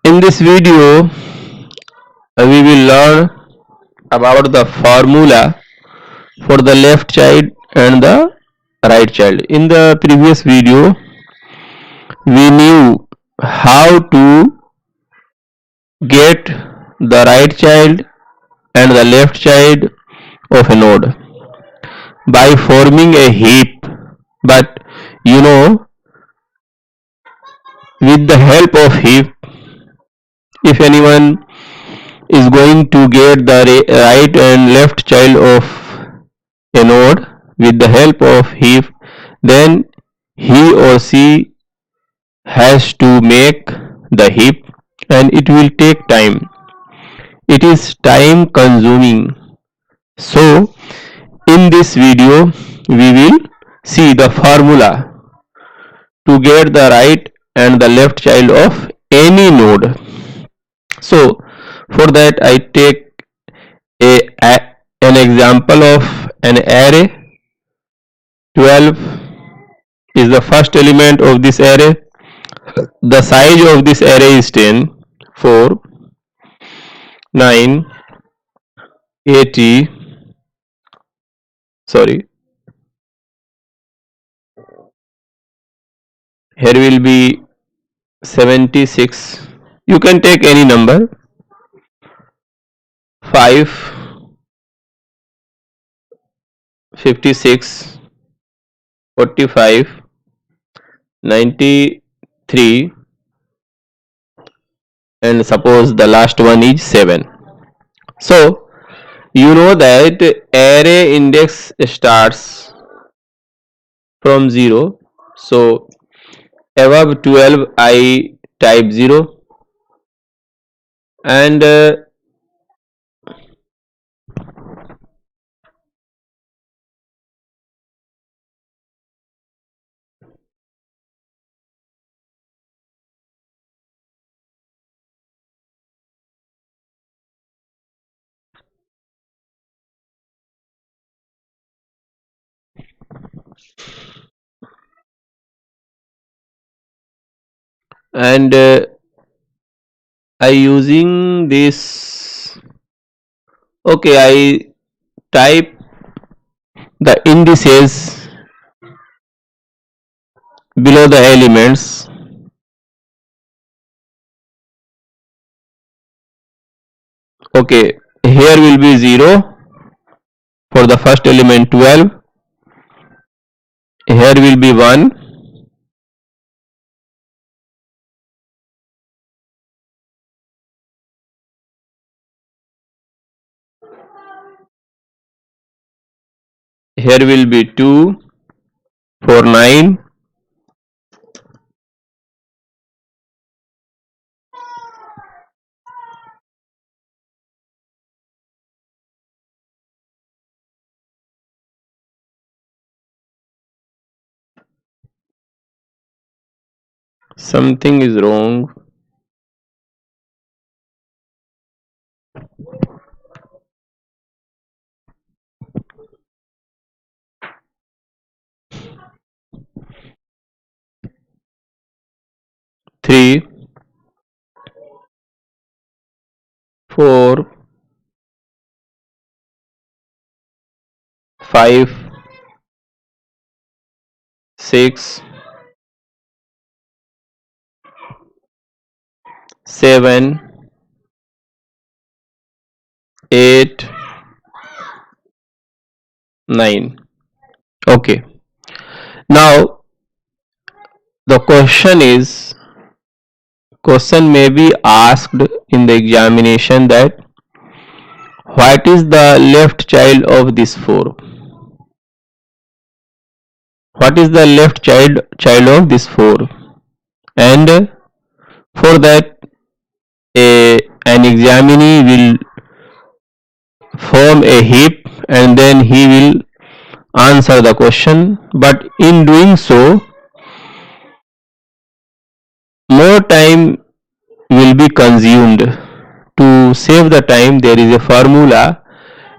In this video, we will learn about the formula for the left child and the right child. In the previous video, we knew how to get the right child and the left child of a node by forming a heap. But you know, with the help of heap, if anyone is going to get the right and left child of a node with the help of heap, then he or she has to make the heap and it will take time. It is time consuming. So in this video we will see the formula to get the right and the left child of any node. So for that I take an example of an array. 12 is the first element of this array. The size of this array is 10. 4, 9, 80, sorry, here will be 76. You can take any number. 5, 56, 45, 93, and suppose the last one is 7. So you know that array index starts from 0. So above 12 I type 0 and I using this, okay, I type the indices below the elements. Okay, here will be 0 for the first element. 12, here will be 1, here will be 2 for 9, something is wrong. Three, 4, 5, 6, 7, 8, 9. Okay, now the question may be asked in the examination that what is the left child of this 4? What is the left child of this 4? And for that an examinee will form a heap and then he will answer the question, but in doing so more time will be consumed. To save the time, there is a formula,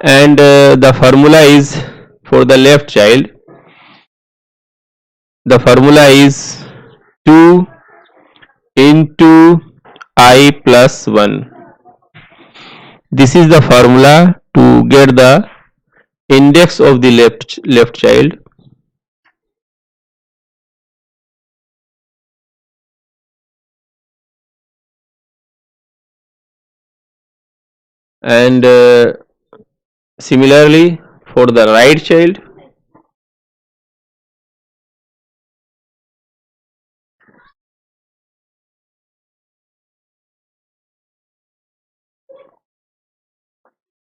and the formula is for the left child. The formula is 2 into I plus 1. This is the formula to get the index of the left child, and similarly for the right child.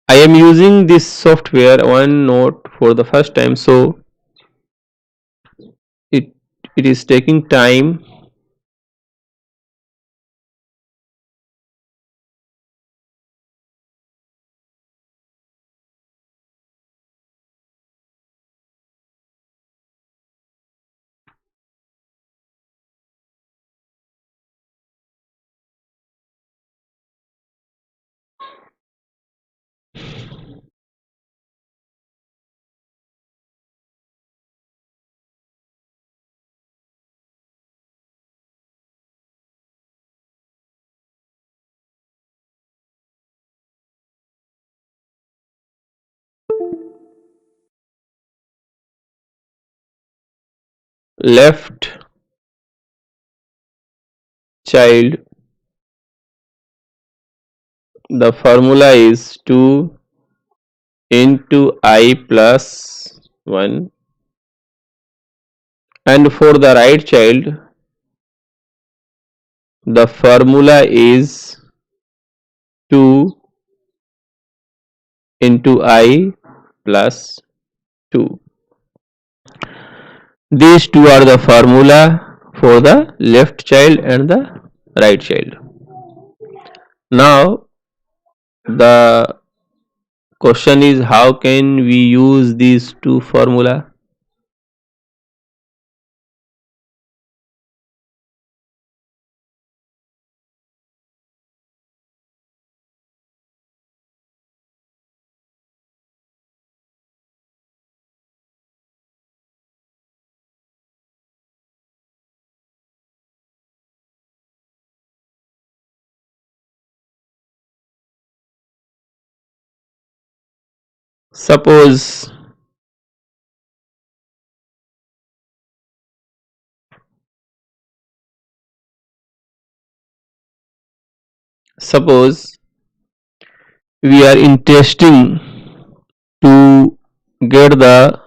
I am using this software OneNote for the first time, so it it is taking time. Left child, the formula is 2 into I plus 1, and for the right child the formula is 2 into I plus 2. These two are the formula for the left child and the right child. Now the question is, how can we use these two formula? Suppose suppose we are interesting to get the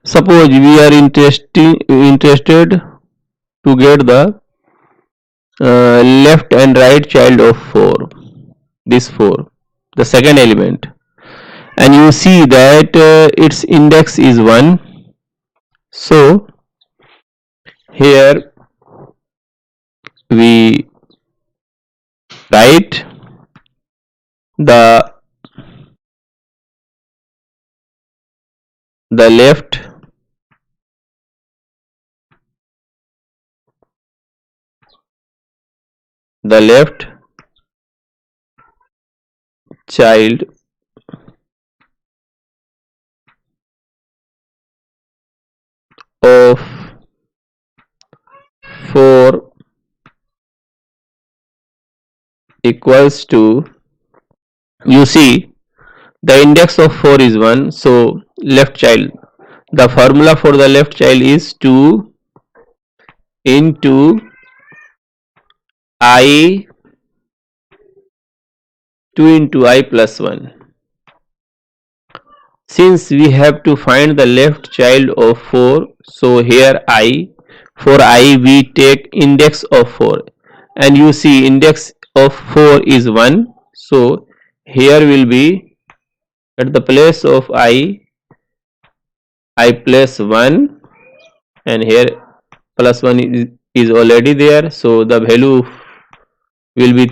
suppose we are interested to get the left and right child of 4, this 4, the second element, and you see that its index is 1. So here we write the left child of 4 equals to, you see the index of 4 is 1, so left child, the formula for the left child is 2 into I 2 into I plus 1. Since we have to find the left child of 4, so here I, for I we take index of 4, and you see index of 4 is 1, so here will be at the place of I place 1, and here plus 1 is already there, so the value will be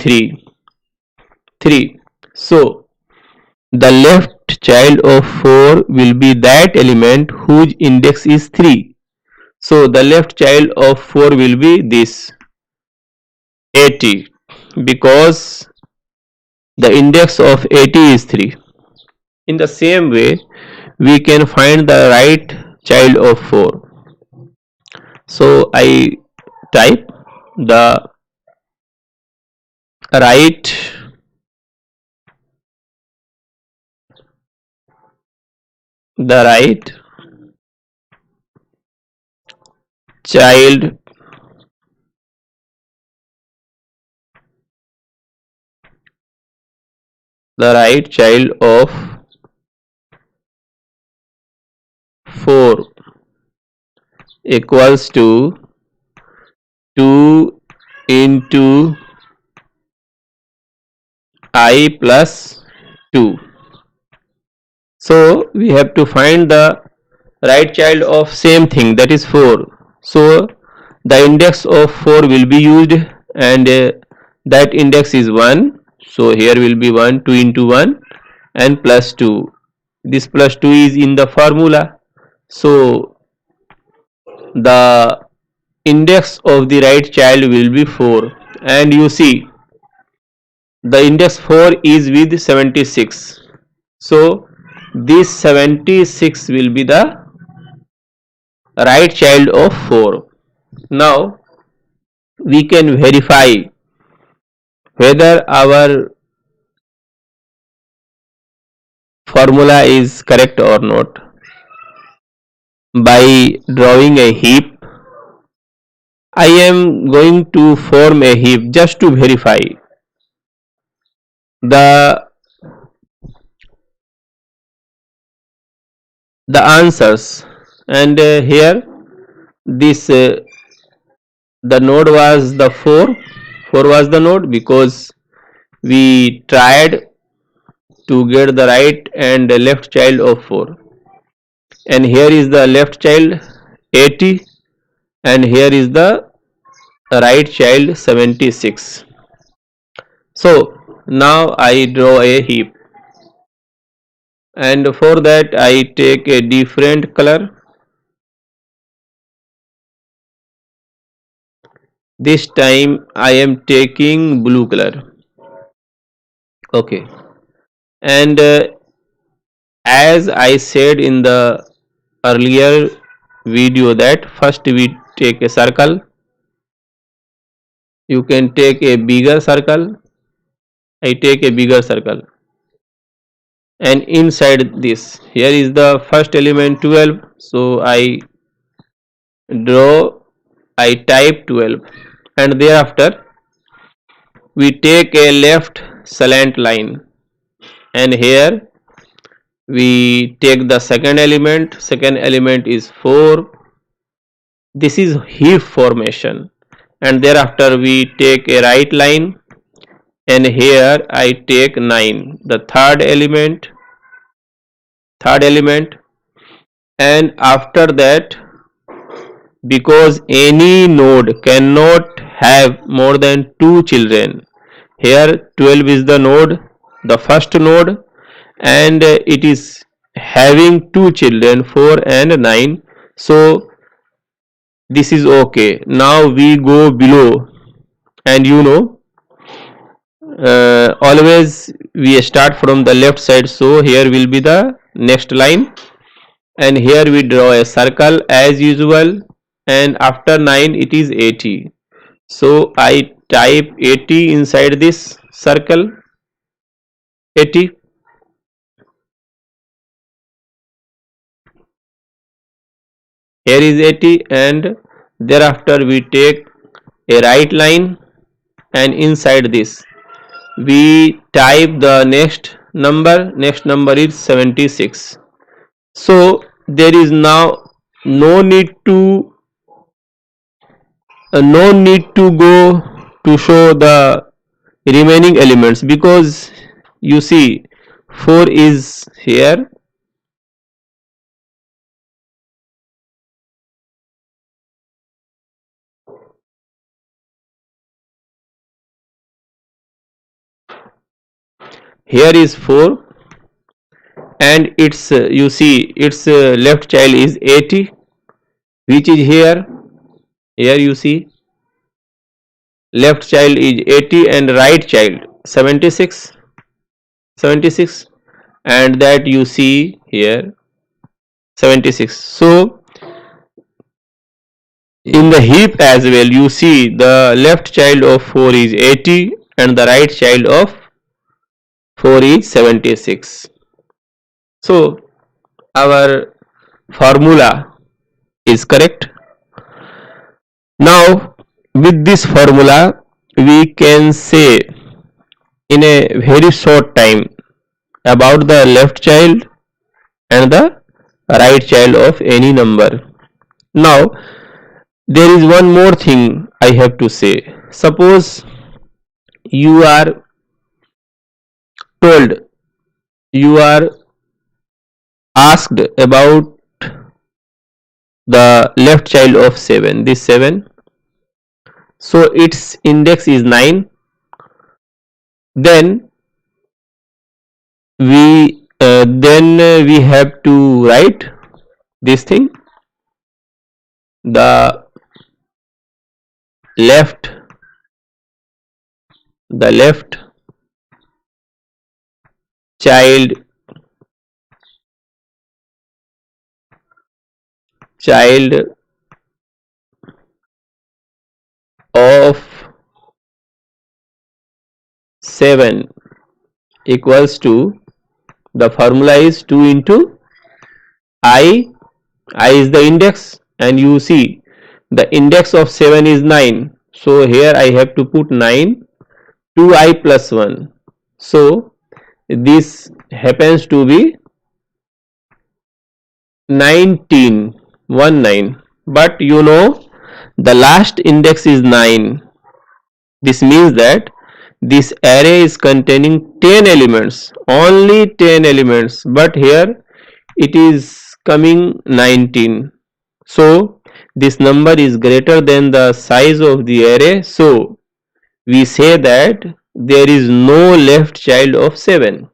3. So the left left child of 4 will be that element whose index is 3. So the left child of 4 will be this 80, because the index of 80 is 3. In the same way, we can find the right child of 4. So I type the right the right child of 4 equals to 2 into I plus 2. So we have to find the right child of same thing, that is 4. So the index of 4 will be used, and that index is 1. So here will be 1, 2 into 1 and plus 2. This plus 2 is in the formula. So the index of the right child will be 4, and you see the index 4 is with 76. So this 76 will be the right child of 4. Now we can verify whether our formula is correct or not by drawing a heap. I am going to form a heap just to verify the answers. And here this the node was the 4 was the node, because we tried to get the right and left child of 4, and here is the left child 80, and here is the right child 76. So now I draw a heap, and for that I take a different color. This time I am taking blue color. Okay, and as I said in the earlier video that first we take a circle. You can take a bigger circle. I take a bigger circle, and inside this, here is the first element 12. So I draw, I type 12, and thereafter we take a left slant line, and here we take the second element is 4. This is heap formation, and thereafter we take a right line, and here I take 9, the third element, and after that, because any node cannot have more than 2 children, here 12 is the node, the first node, and it is having 2 children 4 and 9. So this is okay. Now we go below, and always we start from the left side, so here will be the next line, and here we draw a circle as usual, and after 9 it is 80. So I type 80 inside this circle, 80. Here is 80, and thereafter we take a right line, and inside this we type the next number is 76. So there is now no need to go to show the remaining elements, because you see 4 is here, here is 4, and its you see its left child is 80, which is here you see left child is 80 and right child 76, and that you see here 76. So in the heap as well, you see the left child of 4 is 80 and the right child of 4 is 76. So our formula is correct. Now with this formula we can say in a very short time about the left child and the right child of any number. Now there is one more thing I have to say. Suppose you are told, you are asked about the left child of 7, this 7, so its index is 9, then we have to write this thing, the left child of 7 equals to, the formula is 2 into I is the index, and you see the index of 7 is 9, so here I have to put 9, 2i plus 1, so this happens to be 19, 19, but you know the last index is 9. This means that this array is containing 10 elements, only 10 elements, but here it is coming 19. So this number is greater than the size of the array, so we say that there is no left child of 7.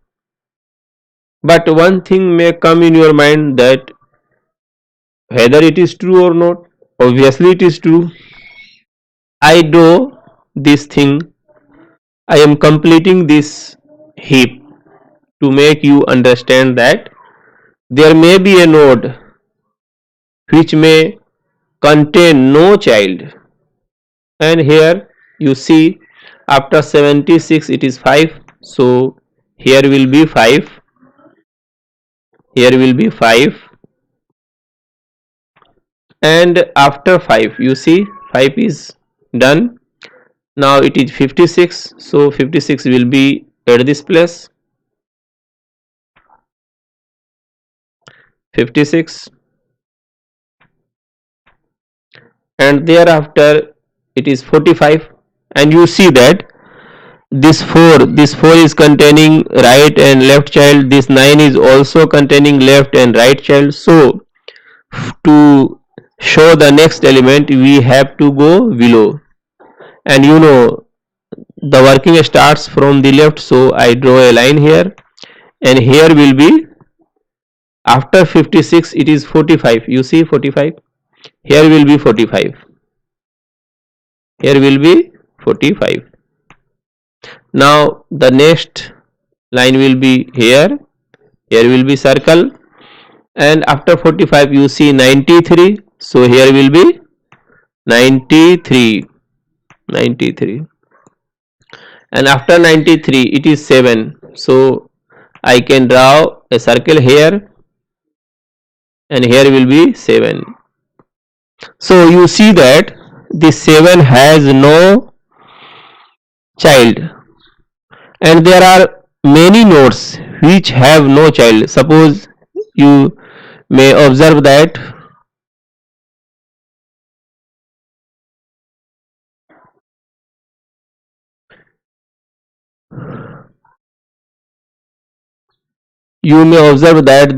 But one thing may come in your mind, that whether it is true or not. Obviously it is true. I do this thing, I am completing this heap to make you understand that there may be a node which may contain no child, and here you see after 76 it is 5, so here will be 5, here will be 5, and after 5 you see 5 is done. Now it is 56, so 56 will be at this place, 56, and thereafter it is 45, and you see that this 4 is containing right and left child, this 9 is also containing left and right child. So to show the next element we have to go below, and you know the working starts from the left, so I draw a line here, and here will be after 56 it is 45, you see 45, here will be 45, here will be 45. Now the next line will be here will be circle, and after 45 you see 93, so here will be 93, and after 93 it is 7, so I can draw a circle here, and here will be 7. So you see that this 7 has no child, and there are many nodes which have no child. Suppose you may observe that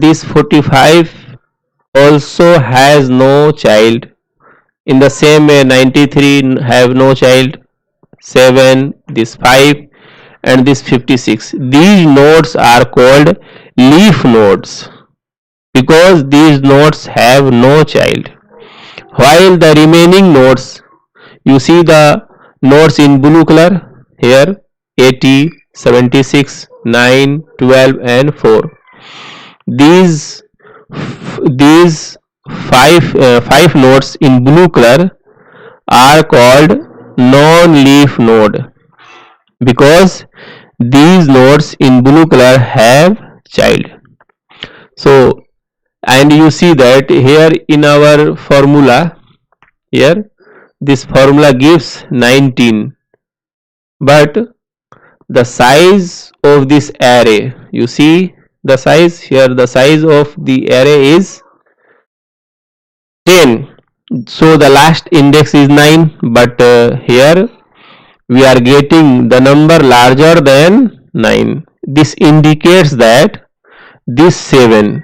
this 45 also has no child. In the same way 93 have no child, 7, this 5, and this 56. These nodes are called leaf nodes because these nodes have no child. While the remaining nodes, you see the nodes in blue color here, 80, 76, 9, 12 and 4. These five nodes in blue color are called non-leaf node because these nodes in blue color have child. So, and you see that here in our formula, here this formula gives 19, but the size of this array, you see the size here, the size of the array is 10. So the last index is 9, but here we are getting the number larger than 9. This indicates that this 7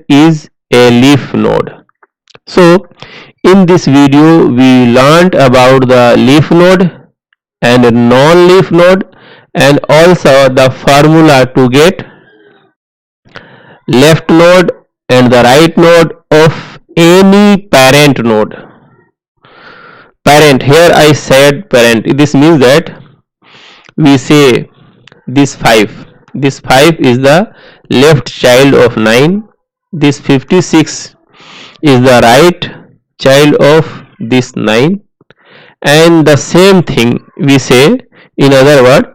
is a leaf node. So in this video we learned about the leaf node and non-leaf node, and also the formula to get left node and the right node of any parent node. Parent, here I said parent, this means that we say this 5 is the left child of 9, this 56 is the right child of this 9, and the same thing we say in other word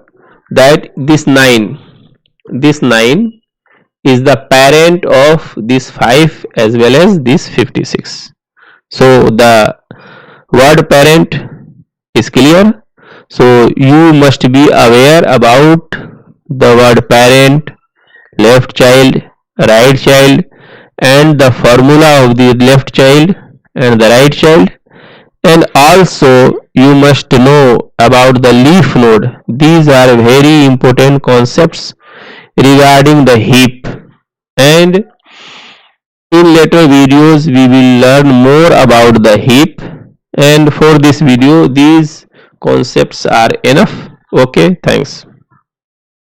that this 9 is the parent of this 5 as well as this 56. So the word parent is clear. So you must be aware about the word parent, left child, right child, and the formula of the left child and the right child. And also you must know about the leaf node. These are very important concepts regarding the heap, and in later videos we will learn more about the heap, and for this video these concepts are enough. Okay, thanks.